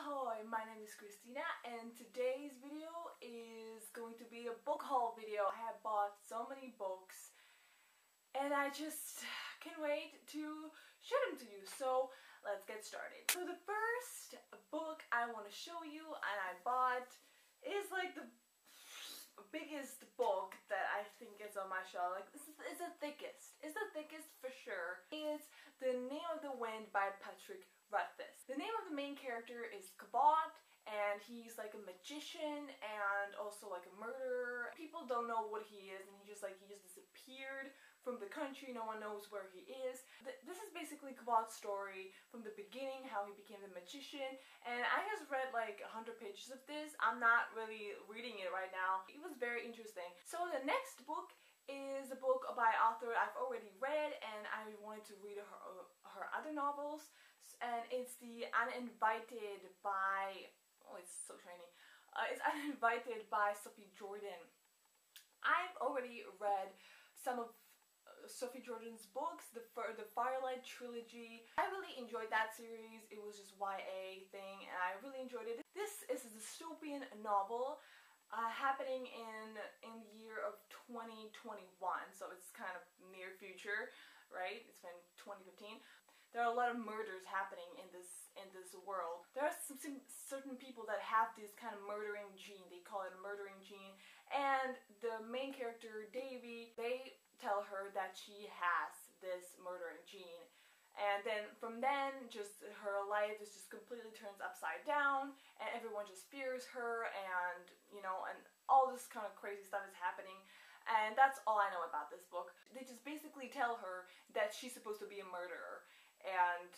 Ahoy! My name is Christina and today's video is going to be a book haul video. I have bought so many books and I just can't wait to show them to you. So let's get started. So the first book I want to show you and I bought is like the biggest book that I think is on my shelf. Like it's the thickest. It's the thickest for sure. It's The Name of the Wind by Patrick Rothfuss. The name of the main character is Cabot, and he's like a magician and also like a murderer. People don't know what he is, and he just disappeared from the country. No one knows where he is. This is basically Cabot's story from the beginning, how he became the magician, and I just read like 100 pages of this. I'm not really reading it right now. It was very interesting. So the next book is a book by an author I've already read, and I wanted to read her other novels, and it's The Uninvited by, oh, it's so shiny. It's Uninvited by Sophie Jordan. I've already read some of Sophie Jordan's books, the Firelight trilogy. I really enjoyed that series. It was just YA thing and I really enjoyed it. This is a dystopian novel happening in the year of 2021, so it's kind of near future, right? It's been 2015. There are a lot of murders happening in this world. There are some certain people that have this kind of murdering gene. They call it a murdering gene. And the main character, Davy, they tell her that she has this murdering gene. And then from then, just her life is just completely turns upside down, and everyone just fears her, and you know, and all this kind of crazy stuff is happening. And that's all I know about this book. They just basically tell her that she's supposed to be a murderer. And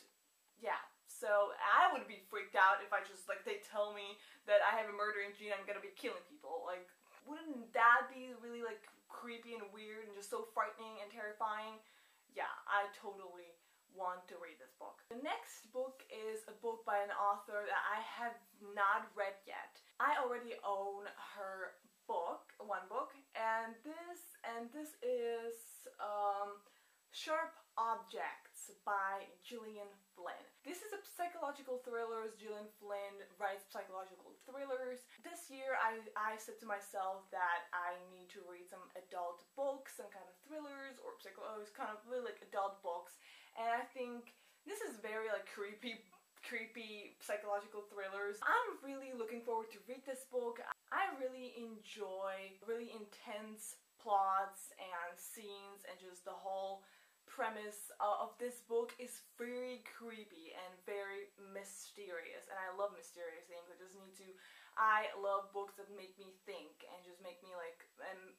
yeah, so I would be freaked out if I just, like, they tell me that I have a murdering gene, I'm gonna be killing people. Like, wouldn't that be really, like, creepy and weird and just so frightening and terrifying? Yeah, I totally want to read this book. The next book is a book by an author that I have not read yet. I already own her book, one book, and this is Sharp Objects by Gillian Flynn. This is a psychological thriller. Gillian Flynn writes psychological thrillers. This year I said to myself that I need to read some adult books, some kind of thrillers or kind of really like adult books, and I think this is very like creepy psychological thrillers. I'm really looking forward to read this book. I really enjoy really intense plots and scenes, and just the whole premise of this book is very creepy and very mysterious, and I love mysterious things. I love books that make me think and just make me like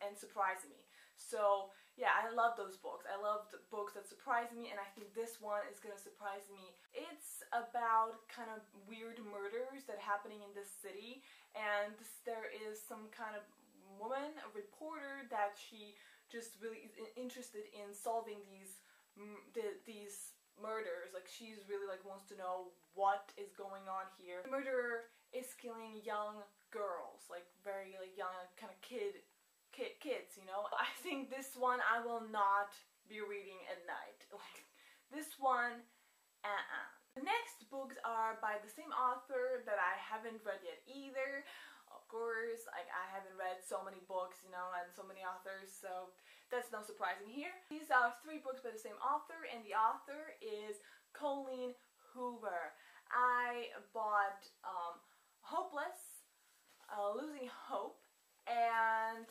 and surprise me. So yeah, I love those books. I love the books that surprise me, and I think this one is gonna surprise me. It's about kind of weird murders that are happening in this city, and there is some kind of woman, a reporter, that she just really is interested in solving these murders. Like, she's really like wants to know what is going on here. The murderer is killing young girls, like very like young kind of kids, you know. I think this one I will not be reading at night. Like this one, The next books are by the same author that I haven't read yet either. Of course, like I haven't read so many books, you know, and so many authors, so that's no surprising here. These are 3 books by the same author, and the author is Colleen Hoover. I bought Hopeless, Losing Hope, and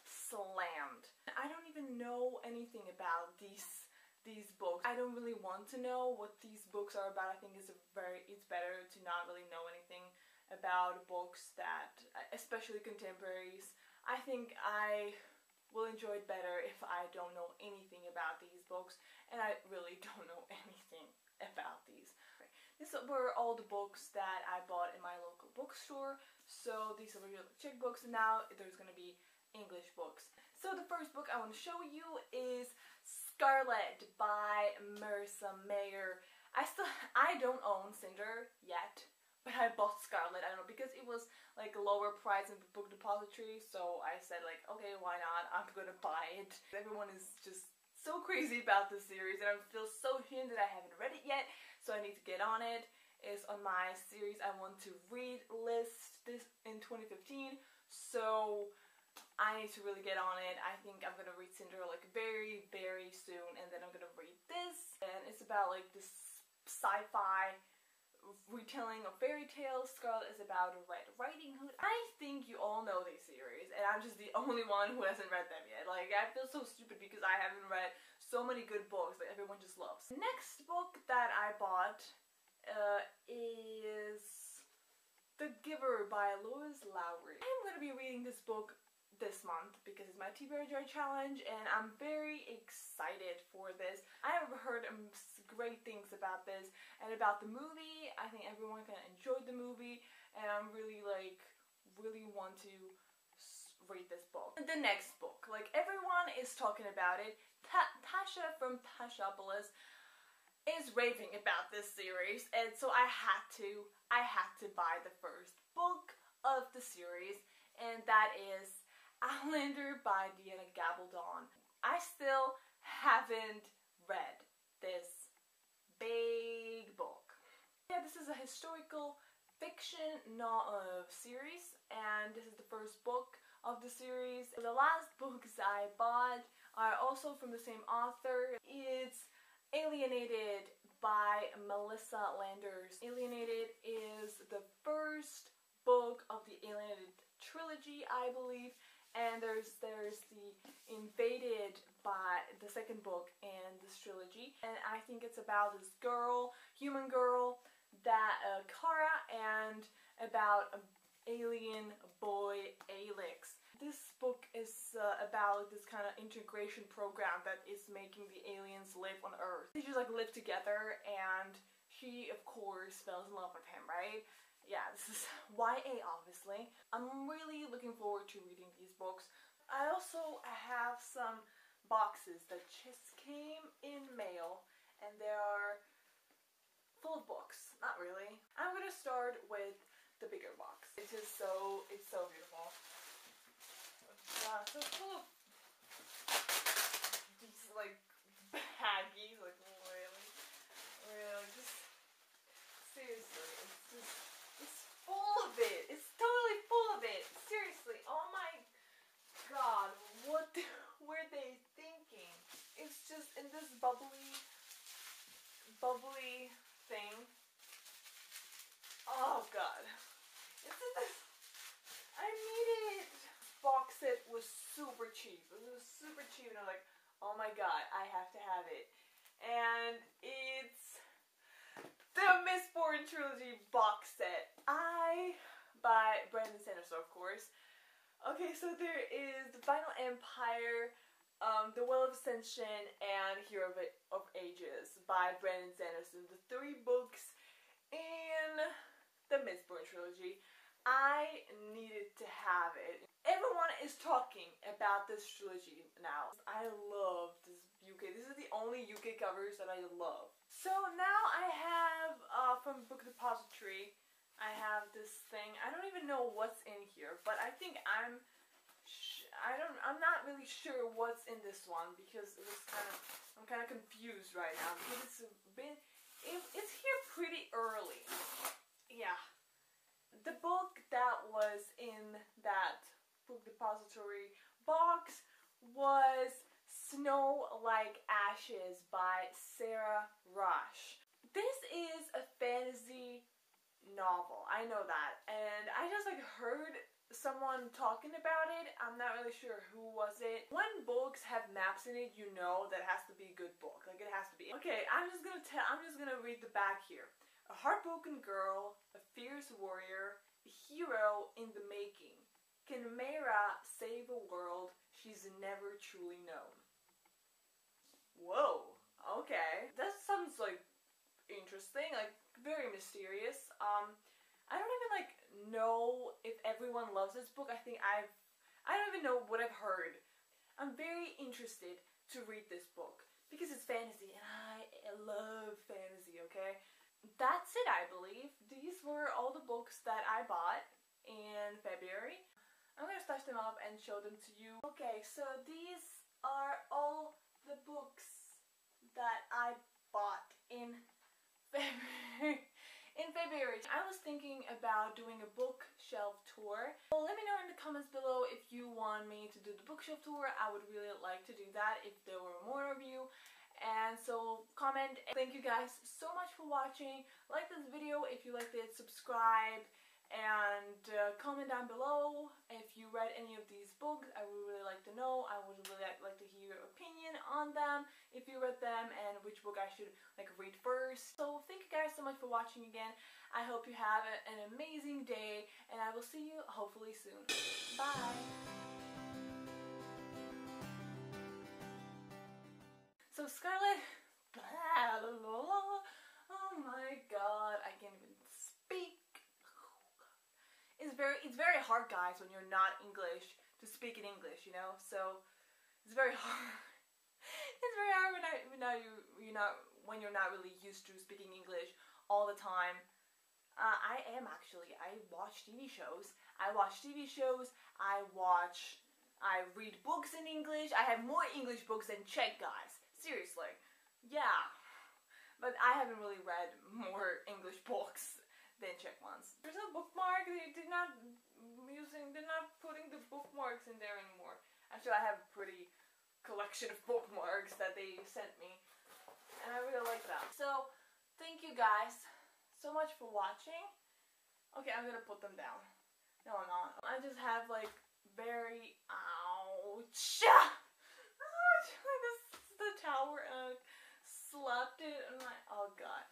Slammed. I don't even know anything about these books. I don't really want to know what these books are about. I think it's better to not really know anything about books that, especially contemporaries. I think I will enjoy it better if I don't know anything about these books, and I really don't know anything about these. These were all the books that I bought in my local bookstore, so these are really Czech books, and now there's gonna be English books. So the first book I want to show you is Scarlet by Marissa Mayer. I don't own Cinder yet, but I bought Scarlet, I don't know, because it was like a lower price in the book depository, so I said like, okay, why not, I'm gonna buy it. Everyone is just so crazy about this series, and I feel so ashamed that I haven't read it yet, so I need to get on it. is on my series I want to read list this in 2015, so I need to really get on it. I think I'm gonna read Cinderella like very, very soon, and then I'm gonna read this. And it's about like this sci-fi retelling of fairy tales. Scarlet is about a Red Riding Hood. I think you all know these series, and I'm just the only one who hasn't read them yet. Like, I feel so stupid because I haven't read so many good books that everyone just loves. The next book that I bought is The Giver by Lois Lowry. I'm gonna be reading this book this month because it's my TBR challenge, and I'm very excited for this. I have heard great things about this and about the movie. I think everyone can enjoy the movie, and I'm really really want to read this book. The next book, like, everyone is talking about it. Tasha from Tashapolis is raving about this series, and so I had to buy the first book of the series, and that is Outlander by Diana Gabaldon. I still haven't read this big book. Yeah, this is a historical fiction series, and this is the first book of the series. The last books I bought are also from the same author. It's Alienated by Melissa Landers. Alienated is the first book of the Alienated trilogy, I believe. And there's the Invaded by the second book in this trilogy, and I think it's about this girl, human girl, that Kara, and about an alien boy, Alex. This book is about this kind of integration program that is making the aliens live on Earth. They just like live together, and she of course falls in love with him, right? Yeah, this is YA, obviously. I'm really looking forward to reading these books. I also have some boxes that just came in mail, and they are full of books. Not really. I'm gonna start with the bigger box. It's so beautiful. So full of these like baggies, like really, just seriously, it's full of it. It's totally full of it. Seriously. Oh my god. What were they thinking? It's just in this bubbly thing. Oh god. It's in this. I need it. This box set was super cheap. It was super cheap, and I'm like, oh my god, I have to have it. And it's the Mistborn Trilogy box set. By Brandon Sanderson, of course. Okay, so there is The Final Empire, The Well of Ascension, and Hero of Ages by Brandon Sanderson. The 3 books in the Mistborn Trilogy. I needed to have it. Everyone is talking about this trilogy now. I love this UK. This is the only UK covers that I love. So now I have, from Book Depository, I have this thing. I don't even know what's in here, but I think I'm not really sure what's in this one, because I'm kind of confused right now, because it's here pretty early. Yeah. The book that was in that Book Depository box was Snow Like Ashes by Sarah Rush. This is a fantasy novel. I know that. And I just like heard someone talking about it. I'm not really sure who was it. When books have maps in it, you know that has to be a good book. Like, it has to be. Okay, I'm just gonna read the back here. A heartbroken girl, a fierce warrior, a hero in the making. Can Mayra save a world she's never truly known? Whoa, okay. That sounds like interesting, like very mysterious. I don't even like know if everyone loves this book. I don't even know what I've heard. I'm very interested to read this book because it's fantasy, and I love fantasy, okay? That's it, I believe. These were all the books that I bought in February. I'm gonna stash them up and show them to you. Okay, so these are all the books that I bought in February. in February. I was thinking about doing a bookshelf tour. Well, let me know in the comments below if you want me to do the bookshelf tour. I would really like to do that if there were more of you. And so comment. Thank you guys so much for watching. Like this video if you liked it, subscribe, and comment down below if you read any of these books. I would really like to know. I would really like to hear your opinion on them, if you read them, and which book I should read first. So thank you guys so much for watching again. I hope you have an amazing day, and I will see you hopefully soon. Bye! So Scarlett, blah, blah, blah. Oh my god, I can't even speak. It's very hard, guys, when you're not English to speak in English, you know. So it's very hard. It's very hard when you're not really used to speaking English all the time. I watch TV shows. I read books in English. I have more English books than Czech, guys. Seriously. Yeah. But I haven't really read more English books than Czech ones. There's no bookmark. They're not putting the bookmarks in there anymore. Actually, I have a pretty collection of bookmarks that they sent me, and I really like that. So, thank you guys so much for watching. Okay, I'm gonna put them down. No, I'm not. I just have very ouch. Ouch! This is the tower, and I slapped it, and oh god.